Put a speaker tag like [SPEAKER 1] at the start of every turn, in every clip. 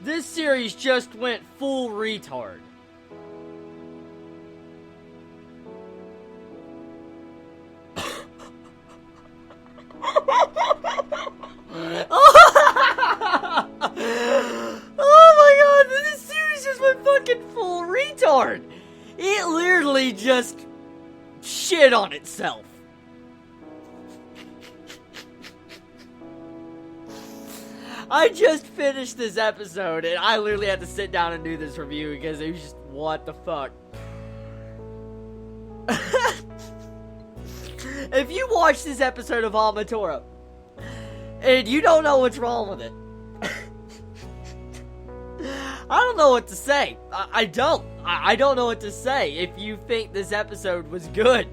[SPEAKER 1] This series just went full retard. Oh my god, this series just went fucking full retard. It literally just shit on itself. I just finished this episode and I literally had to sit down and do this review because it was just, what the fuck. If you watch this episode of Hamatora and you don't know what's wrong with it, I don't know what to say. I don't know what to say. If you think this episode was good,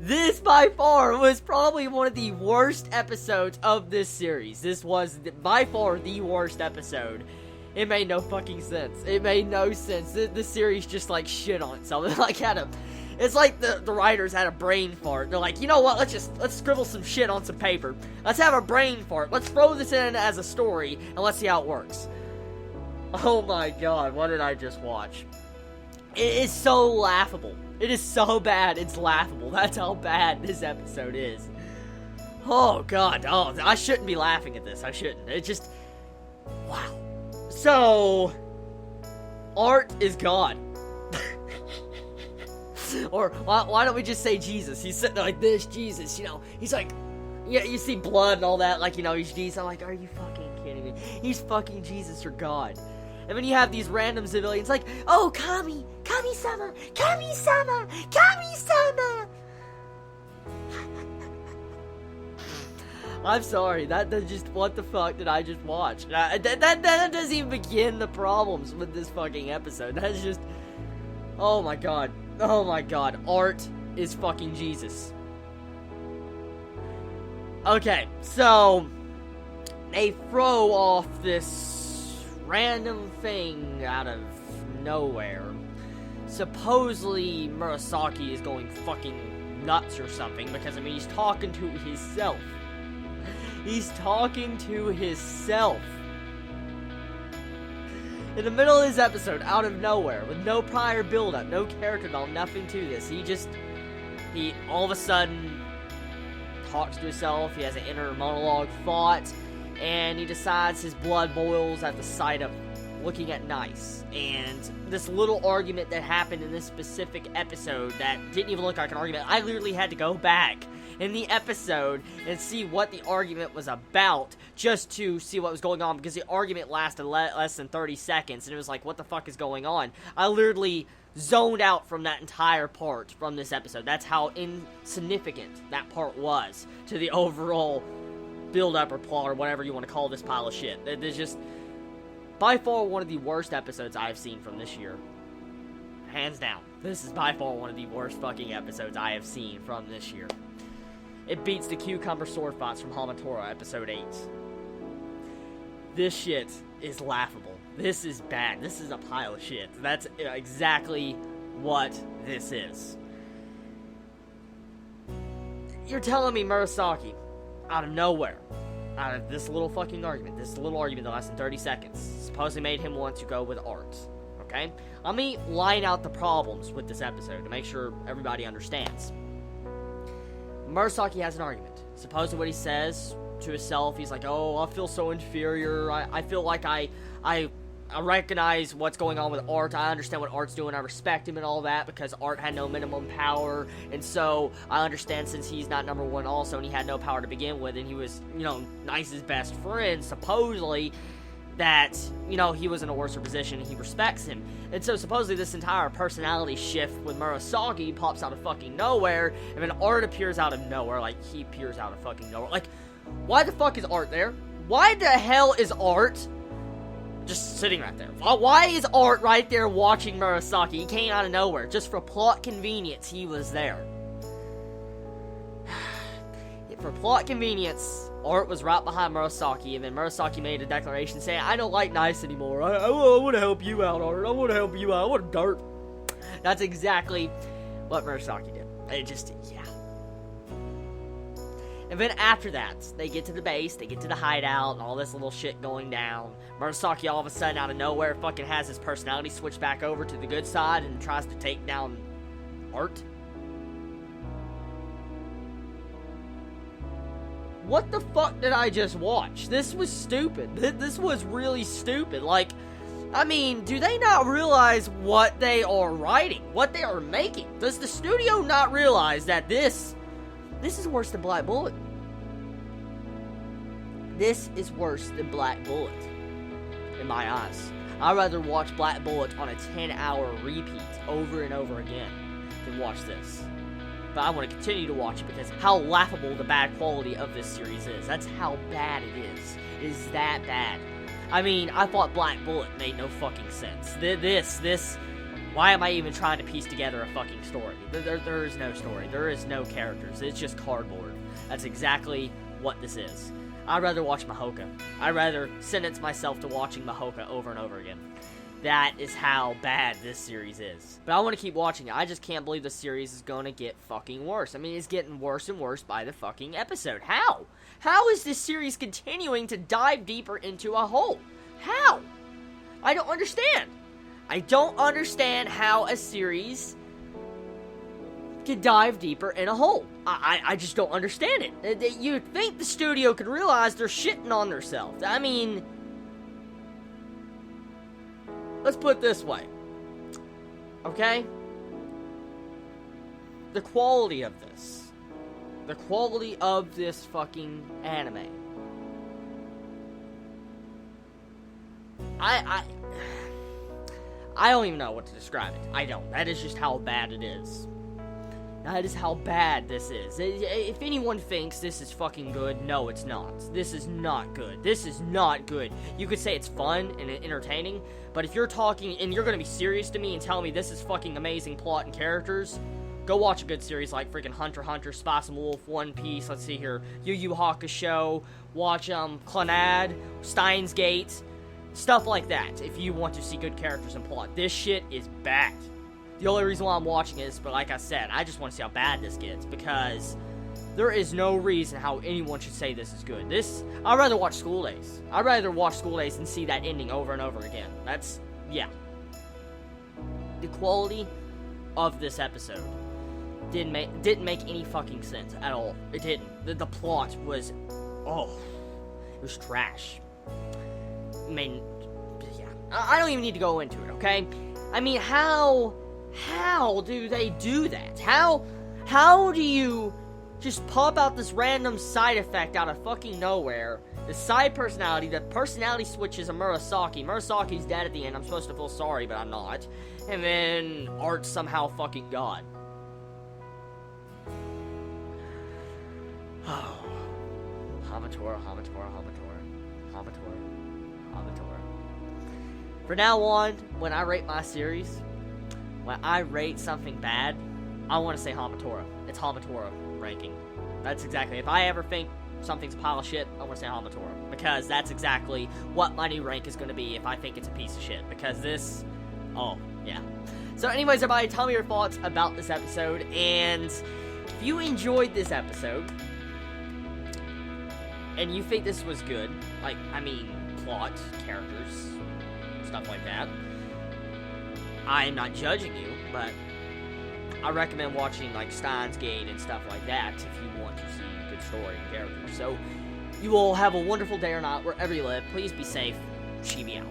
[SPEAKER 1] this by far was probably one of the worst episodes of this series. This was by far the worst episode. It made no fucking sense. It made no sense. The series just like shit on itself. It's like the writers had a brain fart. They're like, you know what? Let's scribble some shit on some paper. Let's have a brain fart. Let's throw this in as a story and let's see how it works. Oh my god, what did I just watch? It is so laughable. It is so bad, it's laughable. That's how bad this episode is. Oh god, oh, I shouldn't be laughing at this. I shouldn't. It just, wow. So, Art is God. Or, why don't we just say Jesus? He's sitting there like this, Jesus, you know. He's like, yeah, you see blood and all that, like, you know, he's Jesus. I'm like, are you fucking kidding me? He's fucking Jesus or God. And then you have these random civilians like, oh, Kami-sama, Kami-sama, Kami-sama. I'm sorry, that just, what the fuck did I just watch? That doesn't even begin the problems with this fucking episode. That's just, oh my god, Art is fucking Jesus. Okay, so, they throw off this random thing out of nowhere. Supposedly, Murasaki is going fucking nuts or something, because, I mean, he's talking to himself. He's talking to himself. In the middle of this episode, out of nowhere, with no prior build-up, no character development, nothing to this, he all of a sudden talks to himself, he has an inner monologue thought, and he decides his blood boils at the sight of looking at Nice. And this little argument that happened in this specific episode that didn't even look like an argument, I literally had to go back in the episode and see what the argument was about just to see what was going on, because the argument lasted less than 30 seconds, and it was like, what the fuck is going on? I literally zoned out from that entire part from this episode. That's how insignificant that part was to the overall build-up or plot or whatever you want to call this pile of shit. It's just, by far, one of the worst episodes I've seen from this year. Hands down. This is by far one of the worst fucking episodes I have seen from this year. It beats the cucumber sword fights from Hamatora, episode 8. This shit is laughable. This is bad. This is a pile of shit. That's exactly what this is. You're telling me Murasaki, out of nowhere, out of this little fucking argument, this little argument that lasted 30 seconds, supposedly made him want to go with Art, okay? Let me line out the problems with this episode to make sure everybody understands. Murasaki has an argument. Supposedly what he says to himself, he's like, oh, I feel so inferior, I feel like I recognize what's going on with Art. I understand what Art's doing. I respect him and all that because Art had no minimum power. And so I understand since he's not number one also and he had no power to begin with and he was, you know, Nice's best friend, supposedly, that, you know, he was in a worse position and he respects him. And so supposedly this entire personality shift with Murasaki pops out of fucking nowhere, and then Art appears out of nowhere. Like, he appears out of fucking nowhere. Like, why the fuck is Art there? Why the hell is Art just sitting right there? Why is Art right there watching Murasaki? He came out of nowhere. Just for plot convenience, he was there. For plot convenience, Art was right behind Murasaki, and then Murasaki made a declaration saying, I don't like Nice anymore. I want to help you out, Art. I want to help you out. I want to dirt. That's exactly what Murasaki did. It just, yeah. And then after that, they get to the base, they get to the hideout, and all this little shit going down. Murasaki all of a sudden, out of nowhere, fucking has his personality switch back over to the good side and tries to take down Art. What the fuck did I just watch? This was stupid. This was really stupid. Like, I mean, do they not realize what they are writing? What they are making? Does the studio not realize that this is worse than Black Bullet? This is worse than Black Bullet, in my eyes. I'd rather watch Black Bullet on a 10-hour repeat over and over again than watch this. But I want to continue to watch it because how laughable the bad quality of this series is. That's how bad it is. It is that bad. I mean, I thought Black Bullet made no fucking sense. This, why am I even trying to piece together a fucking story? There is no story. There is no characters. It's just cardboard. That's exactly what this is. I'd rather watch Mahoka. I'd rather sentence myself to watching Mahoka over and over again. That is how bad this series is. But I want to keep watching it. I just can't believe the series is going to get fucking worse. I mean, it's getting worse and worse by the fucking episode. How? How is this series continuing to dive deeper into a hole? How? I don't understand. I don't understand how a series can dive deeper in a hole. I just don't understand it. You'd think the studio could realize they're shitting on themselves. I mean, let's put it this way. Okay? The quality of this. The quality of this fucking anime. I don't even know what to describe it. I don't. That is just how bad it is. That is how bad this is. If anyone thinks this is fucking good, no, it's not. This is not good. This is not good. You could say it's fun and entertaining, but if you're talking and you're gonna be serious to me and tell me this is fucking amazing plot and characters, go watch a good series like freaking Hunter x Hunter, Spice and Wolf, One Piece, let's see here, Yu Yu Hakusho, watch Clannad, Steins Gate, stuff like that, if you want to see good characters and plot. This shit is bad. The only reason why I'm watching it is, but like I said, I just want to see how bad this gets, because there is no reason how anyone should say this is good. I'd rather watch School Days. I'd rather watch School Days and see that ending over and over again. Yeah. The quality of this episode didn't make any fucking sense at all. It didn't. The plot was, it was trash. I mean, yeah. I don't even need to go into it, okay? I mean, how do they do that? How do you just pop out this random side effect out of fucking nowhere? The side personality, the personality switches a Murasaki. Murasaki's dead at the end. I'm supposed to feel sorry, but I'm not. And then Art's somehow fucking God. Oh. Hamatora. For now on, when I rate my series, when I rate something bad, I want to say Hamatora. It's Hamatora ranking. That's exactly. If I ever think something's a pile of shit, I want to say Hamatora. Because that's exactly what my new rank is going to be if I think it's a piece of shit. Because this, yeah. So anyways, everybody, tell me your thoughts about this episode. And if you enjoyed this episode, and you think this was good, like, I mean, plot, characters, stuff like that, I'm not judging you, but I recommend watching, like, Steins Gate and stuff like that if you want to see a good story and characters. So, you will have a wonderful day or night wherever you live. Please be safe. Chibi out.